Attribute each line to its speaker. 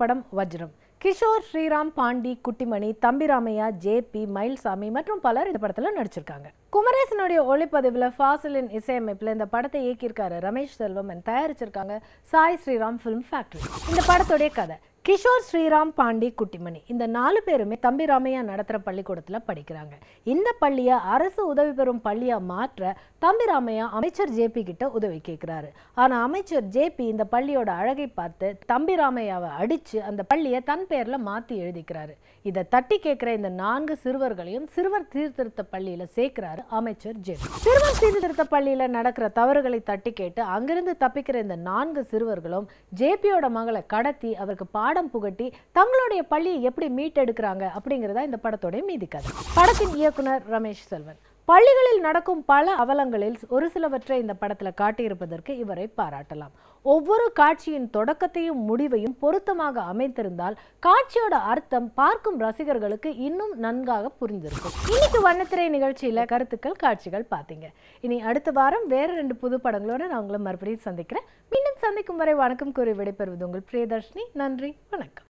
Speaker 1: படம் வஜ்ரம். கிஷோர், ஸ்ரீராம், பாண்டி, குட்டிமணி, தம்பிராமையா, ஜேபி, மயில்சாமி மற்றும் பலர் இந்த படத்துல நடிச்சிருக்காங்க. குமரேசனுடைய ஒளிப்பதிவுல ஃபாசிலின் இசையமைப்புல இந்த படத்தை இயக்கியிருக்காரு ரமேஷ் செல்வம். தயாரிச்சிருக்காங்க சாய் ஸ்ரீராம் ஃபிலிம் ஃபேக்டரி. இந்த படத்துடைய கதை: கிஷோர், ஸ்ரீராம், பாண்டி, குட்டிமணி இந்த 4 பேருமே தம்பிராமையா நடத்துற பள்ளிக்கூடத்துல படிக்கிறாங்க. இந்த பள்ளியை அரசு உதவி பெறும் பள்ளியா மாற்ற தம்பிராமையா அமைச்சர் ஜேபி கிட்ட உதவி கேட்கிறாரு. ஆனா அமைச்சர் ஜேபி இந்த பள்ளியோட அழகை பார்த்து தம்பிராமையாவை அடிச்சு அந்த பள்ளியை தன் பேர்ல மாத்தி எழுதிக்கிறாரு. இதை தட்டி கேட்கிற இந்த 4 சிறுவர்களையும் சிறுவர் சீர்திருத்த பள்ளியில சேர்க்கிறாரு அமைச்சர் ஜேபி. சிறுவர் சீர்திருத்த பள்ளியில நடக்கிற தவறுகளை தட்டி கேட்டு அங்கிருந்து தப்பிக்கிற இந்த 4 சிறுவர்களும் ஜேபியோட மகளை கடத்தி அவருக்கு பாடம் புகட்டி தங்களுடைய பள்ளியை எப்படி மீட்டெடுக்கிறாங்க அப்படிங்கிறதா இந்த படத்தோட மீதி கதை. படத்தின் இயக்குனர் ரமேஷ் செல்வன். பள்ளிகளில் நடக்கும் பல அவலங்களில் ஒரு சிலவற்றை இந்த படத்துல காட்டியிருப்பதற்கு இவரை பாராட்டலாம். ஒவ்வொரு காட்சியின் தொடக்கத்தையும் முடிவையும் பொருத்தமாக அமைத்திருந்தால் காட்சியோட அர்த்தம் பார்க்கும் ரசிகர்களுக்கு இன்னும் நன்காக புரிந்திருக்கும். இன்னைக்கு வண்ணத்திரை நிகழ்ச்சியில கருத்துக்கள், காட்சிகள் பார்த்தீங்க. இனி அடுத்த வாரம் வேற 2 புது படங்களோட நான் உங்களை மறுபடியும் சந்திக்கிறேன். மீண்டும் சந்திக்கும் வரை வணக்கம் கூறி விடைபெறுவது உங்கள் பிரியதர்ஷினி. நன்றி, வணக்கம்.